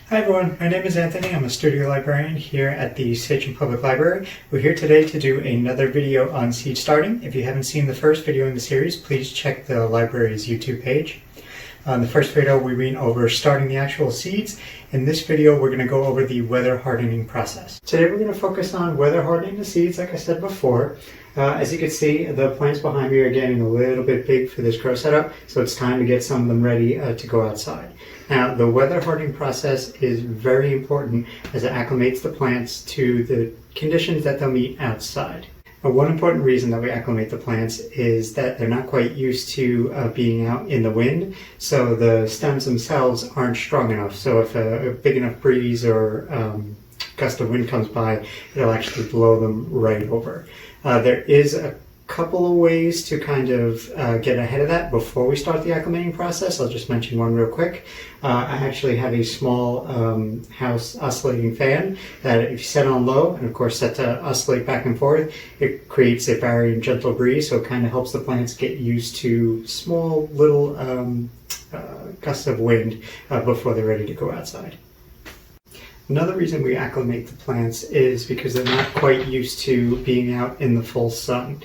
Hi everyone, my name is Anthony. I'm a studio librarian here at the Sachem Public Library. We're here today to do another video on seed starting. If you haven't seen the first video in the series, please check the library's YouTube page. On the first video, we went over starting the actual seeds. In this video, we're going to go over the weather hardening process. Today, we're going to focus on weather hardening the seeds, like I said before. As you can see, the plants behind me are getting a little bit big for this grow setup, so it's time to get some of them ready to go outside. Now, the weather hardening process is very important as it acclimates the plants to the conditions that they'll meet outside. One important reason that we acclimate the plants is that they're not quite used to being out in the wind, so the stems themselves aren't strong enough. So if a big enough breeze or gust of wind comes by, it'll actually blow them right over. There is a couple of ways to kind of get ahead of that before we start the acclimating process. I'll just mention one real quick. I actually have a small house oscillating fan that if you set on low and of course set to oscillate back and forth, it creates a varying gentle breeze, so it kind of helps the plants get used to small little gusts of wind before they're ready to go outside. Another reason we acclimate the plants is because they're not quite used to being out in the full sun.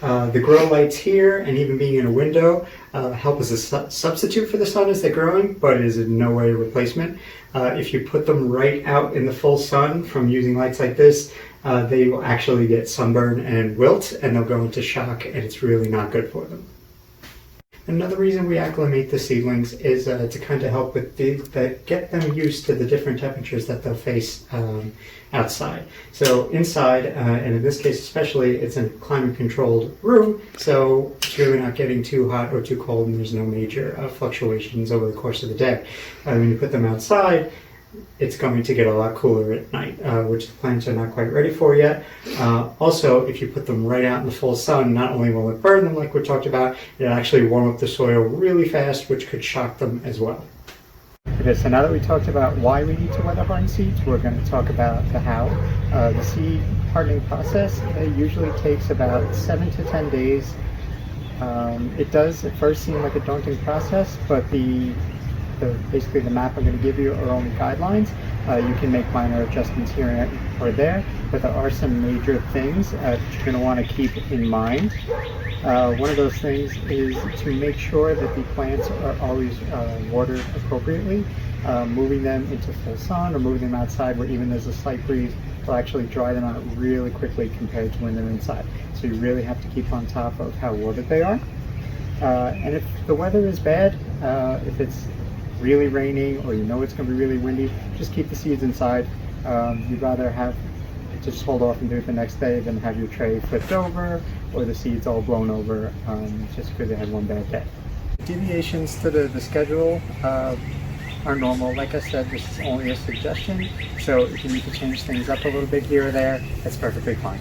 The grow lights here and even being in a window help as a substitute for the sun as they're growing, but it is in no way a replacement. If you put them right out in the full sun from using lights like this, they will actually get sunburn and wilt, and they'll go into shock, and it's really not good for them. Another reason we acclimate the seedlings is to kind of help with get them used to the different temperatures that they'll face outside. So inside, and in this case especially, it's a climate controlled room, so it's really not getting too hot or too cold, and there's no major fluctuations over the course of the day. When you put them outside, it's going to get a lot cooler at night, which the plants are not quite ready for yet. Also, if you put them right out in the full sun, not only will it burn them like we talked about, it'll actually warm up the soil really fast, which could shock them as well. Okay, so now that we talked about why we need to weather harden seeds, we're going to talk about the how. The seed hardening process usually takes about 7 to 10 days. It does at first seem like a daunting process, but basically the map I'm going to give you are only guidelines. You can make minor adjustments here or there, but there are some major things that you're going to want to keep in mind. One of those things is to make sure that the plants are always watered appropriately. Moving them into full sun or moving them outside where even there's a slight breeze will actually dry them out really quickly compared to when they're inside. So you really have to keep on top of how watered they are. And if the weather is bad, if it's really raining or you know it's going to be really windy, just keep the seeds inside. You'd rather have to just hold off and do it the next day than have your tray flipped over or the seeds all blown over just because they had one bad day. Deviations to the schedule are normal. Like I said, this is only a suggestion, so if you need to change things up a little bit here or there, that's perfectly fine.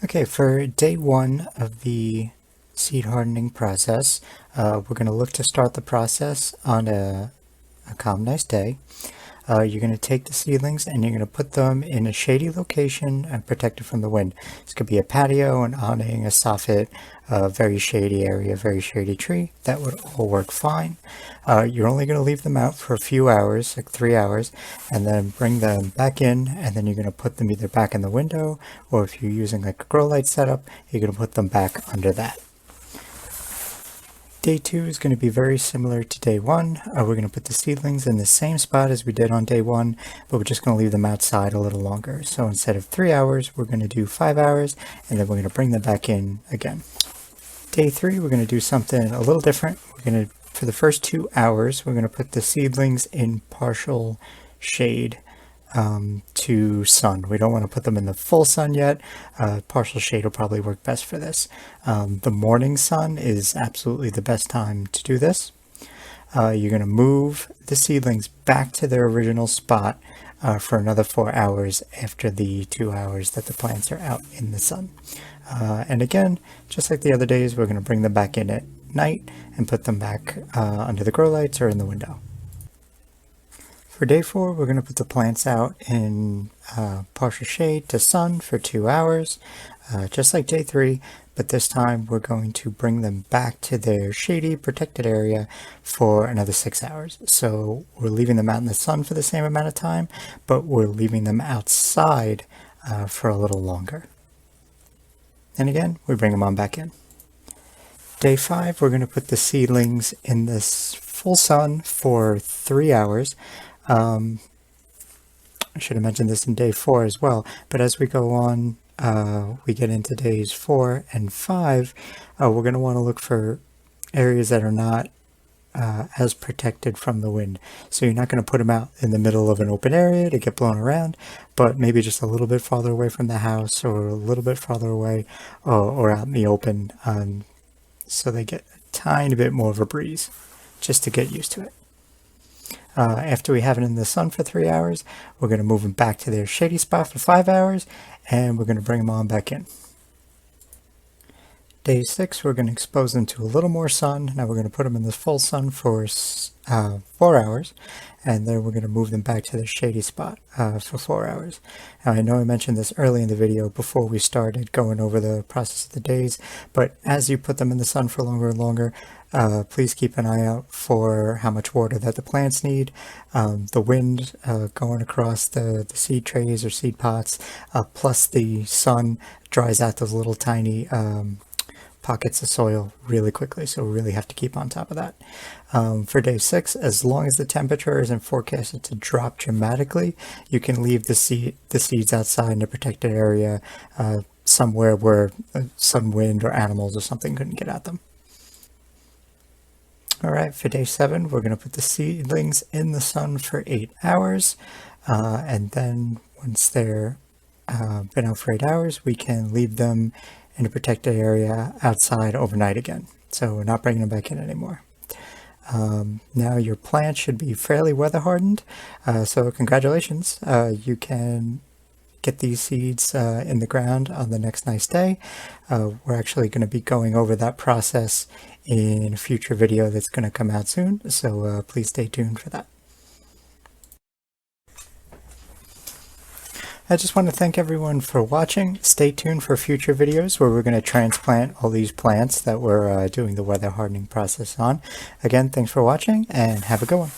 Okay, for day one of the seed hardening process, we're going to look to start the process on a calm, nice day. You're going to take the seedlings and you're going to put them in a shady location and protected from the wind. This could be a patio, an awning, a soffit, a very shady area, very shady tree. That would all work fine. You're only going to leave them out for a few hours, like 3 hours, and then bring them back in, and then you're going to put them either back in the window, or if you're using like a grow light setup, you're going to put them back under that. Day 2 is going to be very similar to day 1. We're going to put the seedlings in the same spot as we did on day 1, but we're just going to leave them outside a little longer. So instead of 3 hours, we're going to do 5 hours, and then we're going to bring them back in again. Day 3, we're going to do something a little different. We're going to, for the first 2 hours, we're going to put the seedlings in partial shade to sun. We don't want to put them in the full sun yet. Partial shade will probably work best for this. The morning sun is absolutely the best time to do this. You're going to move the seedlings back to their original spot for another 4 hours after the 2 hours that the plants are out in the sun. And again, just like the other days, we're going to bring them back in at night and put them back under the grow lights or in the window. For day 4, we're going to put the plants out in partial shade to sun for 2 hours, just like day 3, but this time we're going to bring them back to their shady, protected area for another 6 hours. So we're leaving them out in the sun for the same amount of time, but we're leaving them outside for a little longer. And again, we bring them on back in. Day 5, we're going to put the seedlings in this full sun for 3 hours. I should have mentioned this in day 4 as well, but as we go on, we get into days 4 and 5, we're going to want to look for areas that are not as protected from the wind. So you're not going to put them out in the middle of an open area to get blown around, but maybe just a little bit farther away from the house or a little bit farther away or out in the open, so they get a tiny bit more of a breeze just to get used to it. After we have it in the sun for 3 hours, we're going to move them back to their shady spot for 5 hours, and we're going to bring them on back in. Day 6, we're going to expose them to a little more sun. Now we're going to put them in the full sun for 4 hours, and then we're going to move them back to their shady spot for 4 hours. Now I know I mentioned this early in the video before we started going over the process of the days, but as you put them in the sun for longer and longer, please keep an eye out for how much water that the plants need. The wind going across the seed trays or seed pots, plus the sun dries out those little tiny pockets of soil really quickly, so we really have to keep on top of that. For day 6, as long as the temperature isn't forecasted to drop dramatically, you can leave the seeds outside in a protected area somewhere where some wind or animals or something couldn't get at them. Alright, for day 7, we're going to put the seedlings in the sun for 8 hours, and then once they're been out for 8 hours, we can leave them in a protected area outside overnight again. So we're not bringing them back in anymore. Now your plant should be fairly weather hardened, so congratulations. You can get these seeds in the ground on the next nice day. We're actually going to be going over that process in a future video that's going to come out soon, so please stay tuned for that. I just want to thank everyone for watching. Stay tuned for future videos where we're going to transplant all these plants that we're doing the weather hardening process on. Again, thanks for watching and have a good one.